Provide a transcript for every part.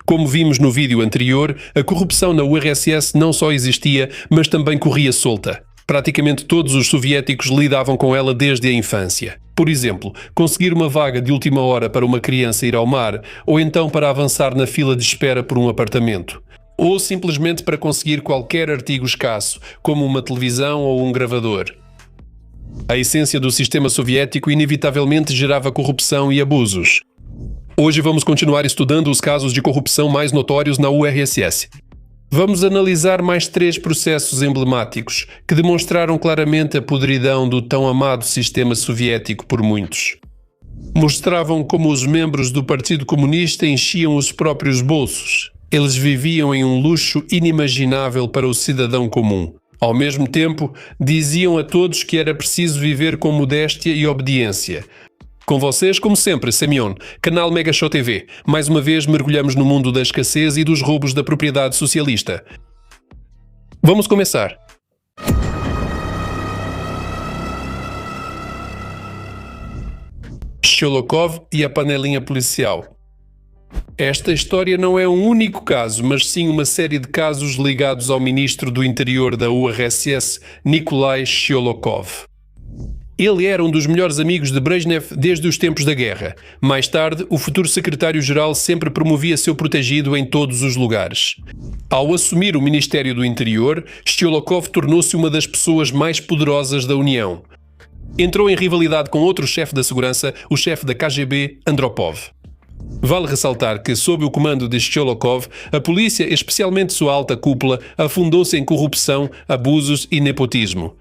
Como vimos no vídeo anterior, a corrupção na URSS não só existia, mas também corria solta. Praticamente todos os soviéticos lidavam com ela desde a infância. Por exemplo, conseguir uma vaga de última hora para uma criança ir ao mar, ou então para avançar na fila de espera por um apartamento. Ou simplesmente para conseguir qualquer artigo escasso, como uma televisão ou um gravador. A essência do sistema soviético inevitavelmente gerava corrupção e abusos. Hoje vamos continuar estudando os casos de corrupção mais notórios na URSS. Vamos analisar mais 3 processos emblemáticos que demonstraram claramente a podridão do tão amado sistema soviético por muitos. Mostravam como os membros do Partido Comunista enchiam os próprios bolsos. Eles viviam em um luxo inimaginável para o cidadão comum. Ao mesmo tempo, diziam a todos que era preciso viver com modéstia e obediência. Com vocês, como sempre, Semyon, canal Mega Show TV. Mais uma vez mergulhamos no mundo da escassez e dos roubos da propriedade socialista. Vamos começar. Sholokov e a panelinha policial. Esta história não é um único caso, mas sim uma série de casos ligados ao ministro do interior da URSS, Nikolai Sholokov. Ele era um dos melhores amigos de Brezhnev desde os tempos da guerra. Mais tarde, o futuro secretário-geral sempre promovia seu protegido em todos os lugares. Ao assumir o Ministério do Interior, Sholokov tornou-se uma das pessoas mais poderosas da União. Entrou em rivalidade com outro chefe da segurança, o chefe da KGB, Andropov. Vale ressaltar que, sob o comando de Sholokov, a polícia, especialmente sua alta cúpula, afundou-se em corrupção, abusos e nepotismo.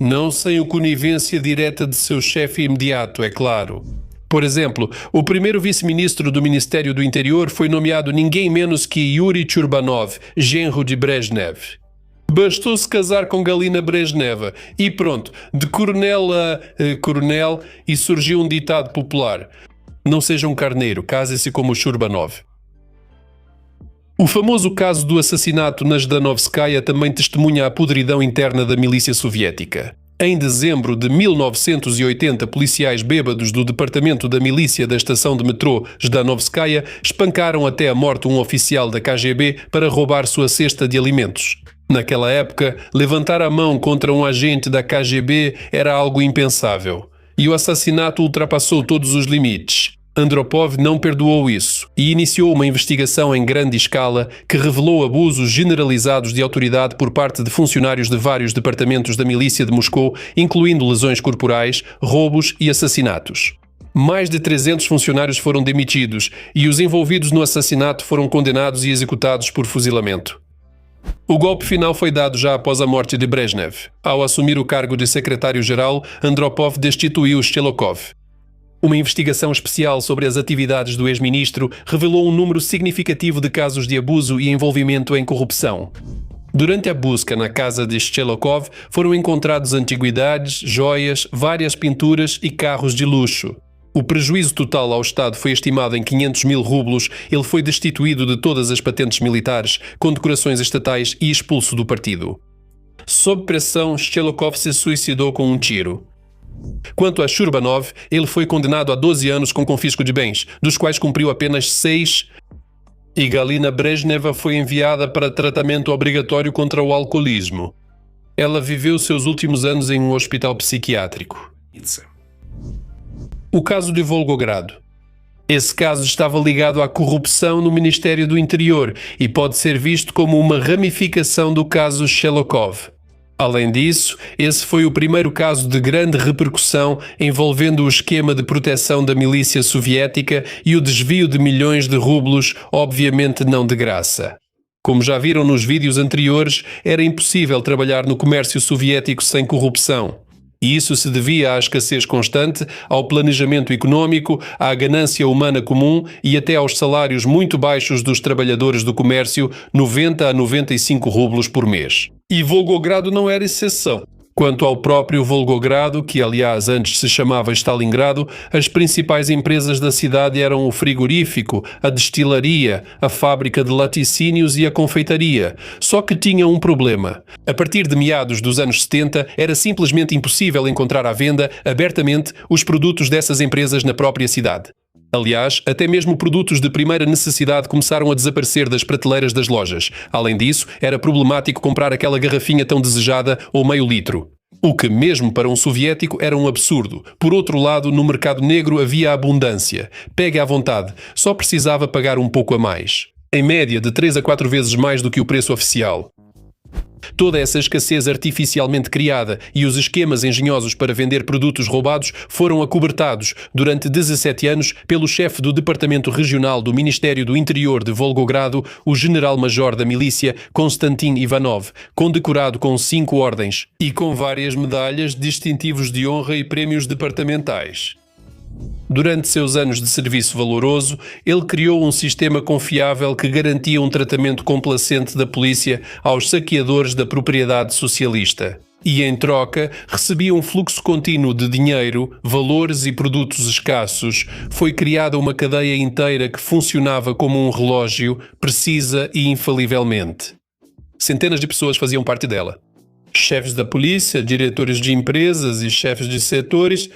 Não sem a conivência direta de seu chefe imediato, é claro. Por exemplo, o primeiro vice-ministro do Ministério do Interior foi nomeado ninguém menos que Yuri Churbanov, genro de Brezhnev. Bastou-se casar com Galina Brezhneva e pronto, de coronel a coronel, e surgiu um ditado popular: não seja um carneiro, case-se como Churbanov. O famoso caso do assassinato na Zhdanovskaya também testemunha a podridão interna da milícia soviética. Em dezembro de 1980, policiais bêbados do departamento da milícia da estação de metrô Zhdanovskaya espancaram até a morte um oficial da KGB para roubar sua cesta de alimentos. Naquela época, levantar a mão contra um agente da KGB era algo impensável. E o assassinato ultrapassou todos os limites. Andropov não perdoou isso e iniciou uma investigação em grande escala que revelou abusos generalizados de autoridade por parte de funcionários de vários departamentos da milícia de Moscou, incluindo lesões corporais, roubos e assassinatos. Mais de 300 funcionários foram demitidos e os envolvidos no assassinato foram condenados e executados por fuzilamento. O golpe final foi dado já após a morte de Brezhnev. Ao assumir o cargo de secretário-geral, Andropov destituiu Sholokov. Uma investigação especial sobre as atividades do ex-ministro revelou um número significativo de casos de abuso e envolvimento em corrupção. Durante a busca na casa de Sholokov, foram encontrados antiguidades, joias, várias pinturas e carros de luxo. O prejuízo total ao Estado foi estimado em 500 mil rublos. Ele foi destituído de todas as patentes militares, condecorações estatais e expulso do partido. Sob pressão, Sholokov se suicidou com um tiro. Quanto a Churbanov, ele foi condenado a 12 anos com confisco de bens, dos quais cumpriu apenas 6, e Galina Brezhneva foi enviada para tratamento obrigatório contra o alcoolismo. Ela viveu seus últimos anos em um hospital psiquiátrico. O caso de Volgogrado. Esse caso estava ligado à corrupção no Ministério do Interior e pode ser visto como uma ramificação do caso Sholokov. Além disso, esse foi o primeiro caso de grande repercussão envolvendo o esquema de proteção da milícia soviética e o desvio de milhões de rublos, obviamente não de graça. Como já viram nos vídeos anteriores, era impossível trabalhar no comércio soviético sem corrupção. E isso se devia à escassez constante, ao planejamento econômico, à ganância humana comum e até aos salários muito baixos dos trabalhadores do comércio, 90 a 95 rublos por mês. E Volgogrado não era exceção. Quanto ao próprio Volgogrado, que aliás antes se chamava Stalingrado, as principais empresas da cidade eram o frigorífico, a destilaria, a fábrica de laticínios e a confeitaria. Só que tinha um problema. A partir de meados dos anos 70, era simplesmente impossível encontrar à venda, abertamente, os produtos dessas empresas na própria cidade. Aliás, até mesmo produtos de primeira necessidade começaram a desaparecer das prateleiras das lojas. Além disso, era problemático comprar aquela garrafinha tão desejada ou meio litro. O que, mesmo para um soviético, era um absurdo. Por outro lado, no mercado negro havia abundância. Pegue à vontade, só precisava pagar um pouco a mais. Em média, de 3 a 4 vezes mais do que o preço oficial. Toda essa escassez artificialmente criada e os esquemas engenhosos para vender produtos roubados foram acobertados durante 17 anos pelo chefe do Departamento Regional do Ministério do Interior de Volgogrado, o general-major da milícia Konstantin Ivanov, condecorado com 5 ordens e com várias medalhas, distintivos de honra e prémios departamentais. Durante seus anos de serviço valoroso, ele criou um sistema confiável que garantia um tratamento complacente da polícia aos saqueadores da propriedade socialista. E, em troca, recebia um fluxo contínuo de dinheiro, valores e produtos escassos. Foi criada uma cadeia inteira que funcionava como um relógio, precisa e infalivelmente. Centenas de pessoas faziam parte dela. Chefes da polícia, diretores de empresas e chefes de setores,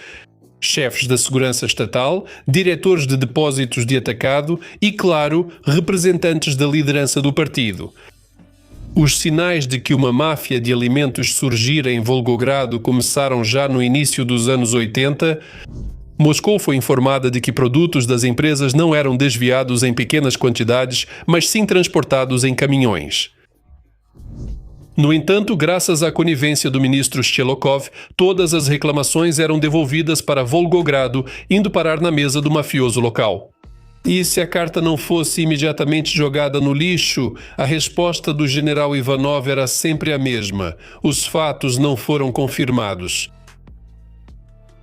chefes da segurança estatal, diretores de depósitos de atacado e, claro, representantes da liderança do partido. Os sinais de que uma máfia de alimentos surgira em Volgogrado começaram já no início dos anos 80. Moscou foi informada de que produtos das empresas não eram desviados em pequenas quantidades, mas sim transportados em caminhões. No entanto, graças à conivência do ministro Shelokov, todas as reclamações eram devolvidas para Volgogrado, indo parar na mesa do mafioso local. E se a carta não fosse imediatamente jogada no lixo, a resposta do general Ivanov era sempre a mesma: os fatos não foram confirmados.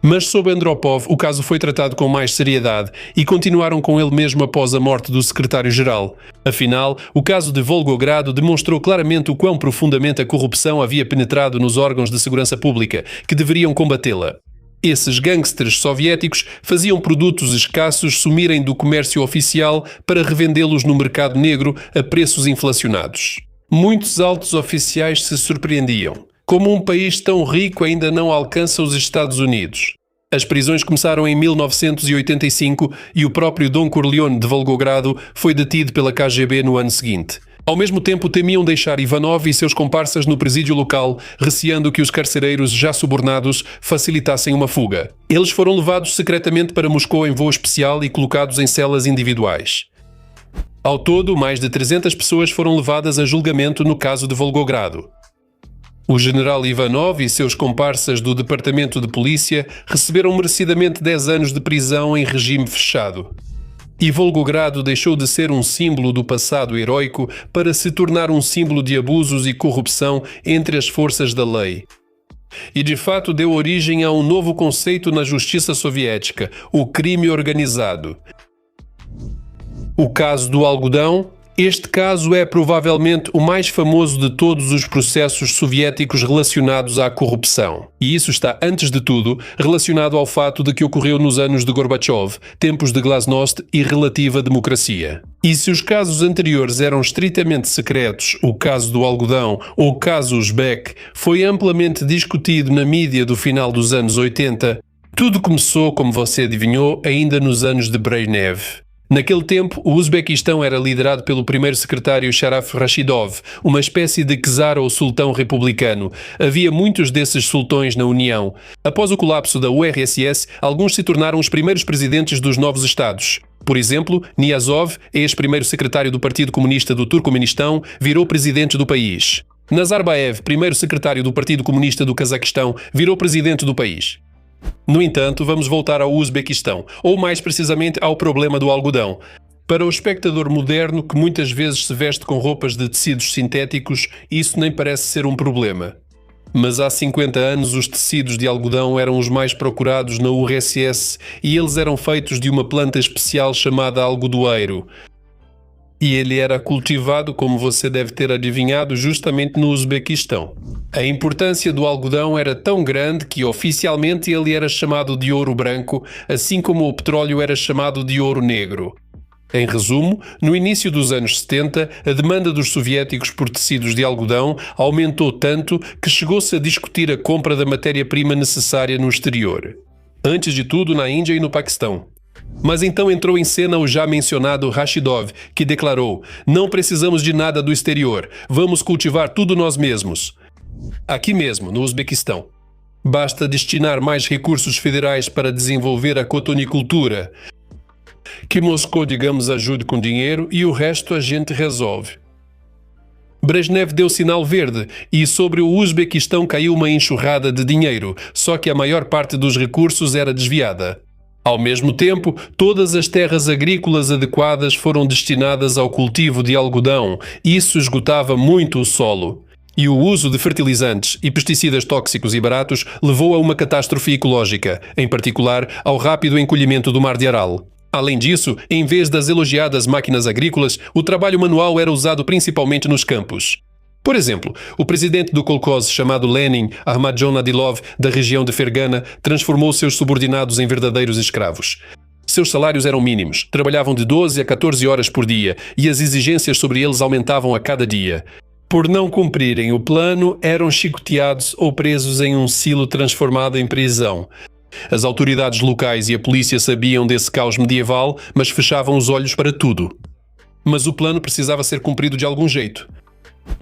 Mas sob Andropov, o caso foi tratado com mais seriedade e continuaram com ele mesmo após a morte do secretário-geral. Afinal, o caso de Volgogrado demonstrou claramente o quão profundamente a corrupção havia penetrado nos órgãos de segurança pública, que deveriam combatê-la. Esses gangsters soviéticos faziam produtos escassos sumirem do comércio oficial para revendê-los no mercado negro a preços inflacionados. Muitos altos oficiais se surpreendiam. Como um país tão rico ainda não alcança os Estados Unidos. As prisões começaram em 1985 e o próprio Don Corleone de Volgogrado foi detido pela KGB no ano seguinte. Ao mesmo tempo, temiam deixar Ivanov e seus comparsas no presídio local, receando que os carcereiros já subornados facilitassem uma fuga. Eles foram levados secretamente para Moscou em voo especial e colocados em celas individuais. Ao todo, mais de 300 pessoas foram levadas a julgamento no caso de Volgogrado. O general Ivanov e seus comparsas do Departamento de Polícia receberam merecidamente 10 anos de prisão em regime fechado. E Volgogrado deixou de ser um símbolo do passado heroico para se tornar um símbolo de abusos e corrupção entre as forças da lei. E de fato deu origem a um novo conceito na justiça soviética, o crime organizado. O caso do algodão. Este caso é provavelmente o mais famoso de todos os processos soviéticos relacionados à corrupção. E isso está, antes de tudo, relacionado ao fato de que ocorreu nos anos de Gorbachev, tempos de glasnost e relativa democracia. E se os casos anteriores eram estritamente secretos, o caso do algodão ou o caso Uzbek foi amplamente discutido na mídia do final dos anos 80, tudo começou, como você adivinhou, ainda nos anos de Brezhnev. Naquele tempo, o Uzbequistão era liderado pelo primeiro secretário Sharaf Rashidov, uma espécie de czar ou sultão republicano. Havia muitos desses sultões na União. Após o colapso da URSS, alguns se tornaram os primeiros presidentes dos novos Estados. Por exemplo, Niyazov, ex-primeiro secretário do Partido Comunista do Turcomenistão, virou presidente do país. Nazarbayev, primeiro secretário do Partido Comunista do Cazaquistão, virou presidente do país. No entanto, vamos voltar ao Uzbequistão, ou mais precisamente ao problema do algodão. Para o espectador moderno, que muitas vezes se veste com roupas de tecidos sintéticos, isso nem parece ser um problema. Mas há 50 anos os tecidos de algodão eram os mais procurados na URSS e eles eram feitos de uma planta especial chamada algodoeiro. E ele era cultivado, como você deve ter adivinhado, justamente no Uzbequistão. A importância do algodão era tão grande que oficialmente ele era chamado de ouro branco, assim como o petróleo era chamado de ouro negro. Em resumo, no início dos anos 70, a demanda dos soviéticos por tecidos de algodão aumentou tanto que chegou-se a discutir a compra da matéria-prima necessária no exterior. Antes de tudo, na Índia e no Paquistão. Mas então entrou em cena o já mencionado Rashidov, que declarou: "Não precisamos de nada do exterior, vamos cultivar tudo nós mesmos." Aqui mesmo, no Uzbequistão. Basta destinar mais recursos federais para desenvolver a cotonicultura, que Moscou, digamos, ajude com dinheiro e o resto a gente resolve. Brezhnev deu sinal verde e sobre o Uzbequistão caiu uma enxurrada de dinheiro, só que a maior parte dos recursos era desviada. Ao mesmo tempo, todas as terras agrícolas adequadas foram destinadas ao cultivo de algodão, e isso esgotava muito o solo. E o uso de fertilizantes e pesticidas tóxicos e baratos levou a uma catástrofe ecológica, em particular ao rápido encolhimento do Mar de Aral. Além disso, em vez das elogiadas máquinas agrícolas, o trabalho manual era usado principalmente nos campos. Por exemplo, o presidente do kolkhoz, chamado Lenin, Ahmadjon Adilov, da região de Fergana, transformou seus subordinados em verdadeiros escravos. Seus salários eram mínimos, trabalhavam de 12 a 14 horas por dia e as exigências sobre eles aumentavam a cada dia. Por não cumprirem o plano, eram chicoteados ou presos em um silo transformado em prisão. As autoridades locais e a polícia sabiam desse caos medieval, mas fechavam os olhos para tudo. Mas o plano precisava ser cumprido de algum jeito.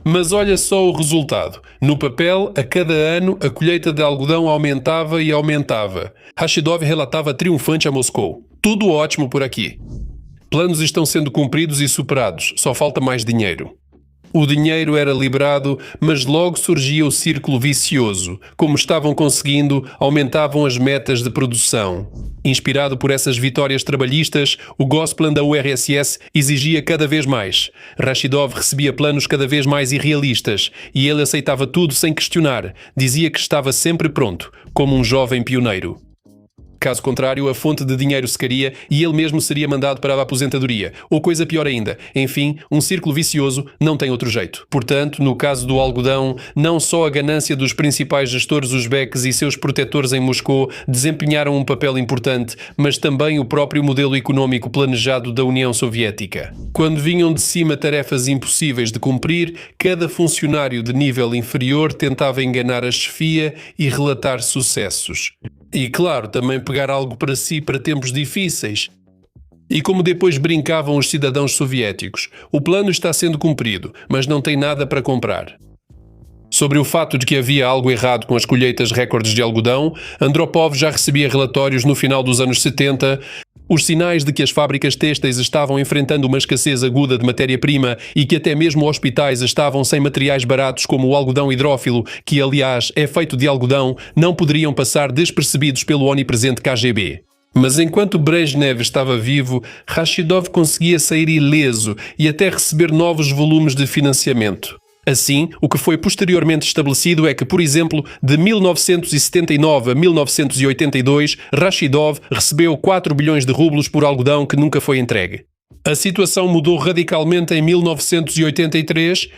Mas olha só o resultado. No papel, a cada ano, a colheita de algodão aumentava e aumentava. Rashidov relatava triunfante a Moscou. Tudo ótimo por aqui. Planos estão sendo cumpridos e superados. Só falta mais dinheiro. O dinheiro era liberado, mas logo surgia o círculo vicioso. Como estavam conseguindo, aumentavam as metas de produção. Inspirado por essas vitórias trabalhistas, o Gosplan da URSS exigia cada vez mais. Rashidov recebia planos cada vez mais irrealistas e ele aceitava tudo sem questionar. Dizia que estava sempre pronto, como um jovem pioneiro. Caso contrário, a fonte de dinheiro secaria e ele mesmo seria mandado para a aposentadoria. Ou coisa pior ainda, enfim, um círculo vicioso não tem outro jeito. Portanto, no caso do algodão, não só a ganância dos principais gestores uzbeques e seus protetores em Moscou desempenharam um papel importante, mas também o próprio modelo econômico planejado da União Soviética. Quando vinham de cima tarefas impossíveis de cumprir, cada funcionário de nível inferior tentava enganar a chefia e relatar sucessos. E, claro, também pegar algo para si para tempos difíceis. E como depois brincavam os cidadãos soviéticos, o plano está sendo cumprido, mas não tem nada para comprar. Sobre o fato de que havia algo errado com as colheitas recordes de algodão, Andropov já recebia relatórios no final dos anos 70, os sinais de que as fábricas têxteis estavam enfrentando uma escassez aguda de matéria-prima e que até mesmo hospitais estavam sem materiais baratos como o algodão hidrófilo, que aliás é feito de algodão, não poderiam passar despercebidos pelo onipresente KGB. Mas enquanto Brezhnev estava vivo, Rashidov conseguia sair ileso e até receber novos volumes de financiamento. Assim, o que foi posteriormente estabelecido é que, por exemplo, de 1979 a 1982, Rashidov recebeu 4 bilhões de rublos por algodão que nunca foi entregue. A situação mudou radicalmente em 1983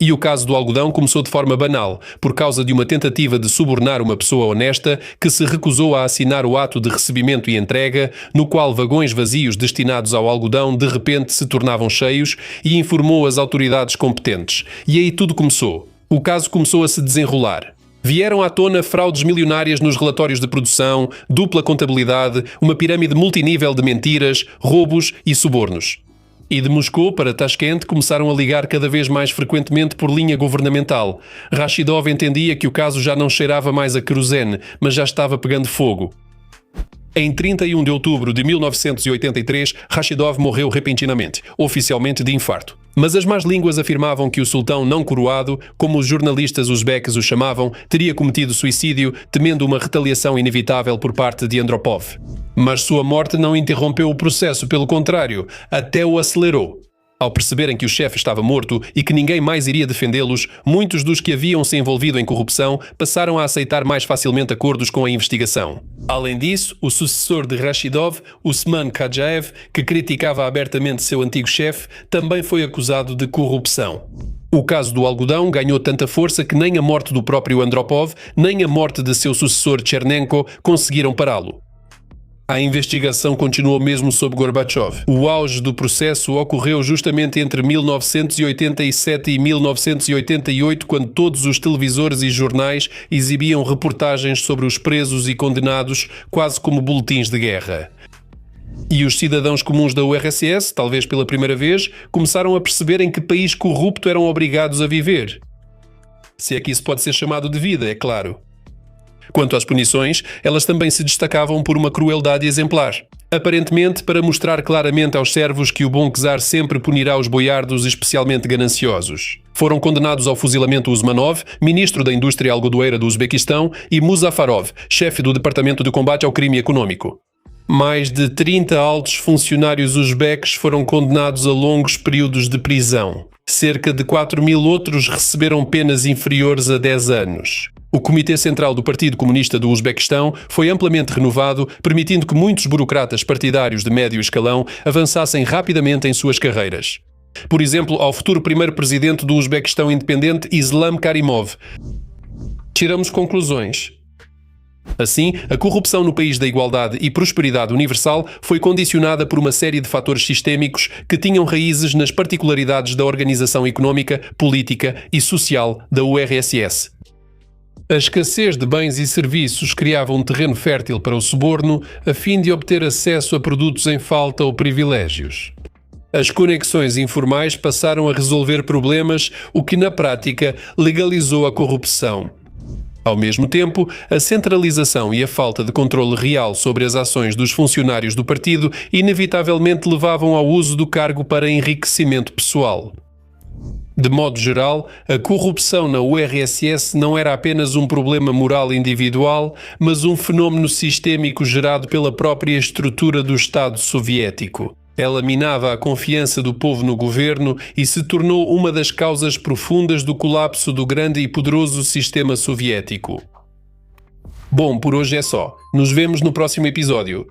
e o caso do algodão começou de forma banal, por causa de uma tentativa de subornar uma pessoa honesta que se recusou a assinar o ato de recebimento e entrega, no qual vagões vazios destinados ao algodão de repente se tornavam cheios, e informou as autoridades competentes. E aí tudo começou. O caso começou a se desenrolar. Vieram à tona fraudes milionárias nos relatórios de produção, dupla contabilidade, uma pirâmide multinível de mentiras, roubos e subornos. E de Moscou para Tashkent começaram a ligar cada vez mais frequentemente por linha governamental. Rashidov entendia que o caso já não cheirava mais a querosene, mas já estava pegando fogo. Em 31 de outubro de 1983, Rashidov morreu repentinamente, oficialmente de infarto. Mas as más línguas afirmavam que o sultão não coroado, como os jornalistas uzbeques o chamavam, teria cometido suicídio, temendo uma retaliação inevitável por parte de Andropov. Mas sua morte não interrompeu o processo, pelo contrário, até o acelerou. Ao perceberem que o chefe estava morto e que ninguém mais iria defendê-los, muitos dos que haviam se envolvido em corrupção passaram a aceitar mais facilmente acordos com a investigação. Além disso, o sucessor de Rashidov, Usman Khajaev, que criticava abertamente seu antigo chefe, também foi acusado de corrupção. O caso do algodão ganhou tanta força que nem a morte do próprio Andropov, nem a morte de seu sucessor Chernenko conseguiram pará-lo. A investigação continuou mesmo sob Gorbachev. O auge do processo ocorreu justamente entre 1987 e 1988, quando todos os televisores e jornais exibiam reportagens sobre os presos e condenados, quase como boletins de guerra. E os cidadãos comuns da URSS, talvez pela primeira vez, começaram a perceber em que país corrupto eram obrigados a viver. Se é que isso pode ser chamado de vida, é claro. Quanto às punições, elas também se destacavam por uma crueldade exemplar. Aparentemente, para mostrar claramente aos servos que o bom czar sempre punirá os boiardos especialmente gananciosos. Foram condenados ao fuzilamento Usmanov, ministro da indústria algodoeira do Uzbequistão, e Muzaffarov, chefe do Departamento de Combate ao Crime Econômico. Mais de 30 altos funcionários uzbeques foram condenados a longos períodos de prisão. Cerca de 4.000 outros receberam penas inferiores a 10 anos. O Comitê Central do Partido Comunista do Uzbequistão foi amplamente renovado, permitindo que muitos burocratas partidários de médio escalão avançassem rapidamente em suas carreiras. Por exemplo, ao futuro primeiro presidente do Uzbequistão independente, Islam Karimov. Tiramos conclusões. Assim, a corrupção no país da igualdade e prosperidade universal foi condicionada por uma série de fatores sistémicos que tinham raízes nas particularidades da organização económica, política e social da URSS. A escassez de bens e serviços criava um terreno fértil para o suborno a fim de obter acesso a produtos em falta ou privilégios. As conexões informais passaram a resolver problemas, o que na prática legalizou a corrupção. Ao mesmo tempo, a centralização e a falta de controle real sobre as ações dos funcionários do partido inevitavelmente levavam ao uso do cargo para enriquecimento pessoal. De modo geral, a corrupção na URSS não era apenas um problema moral individual, mas um fenómeno sistémico gerado pela própria estrutura do Estado soviético. Ela minava a confiança do povo no governo e se tornou uma das causas profundas do colapso do grande e poderoso sistema soviético. Bom, por hoje é só. Nos vemos no próximo episódio.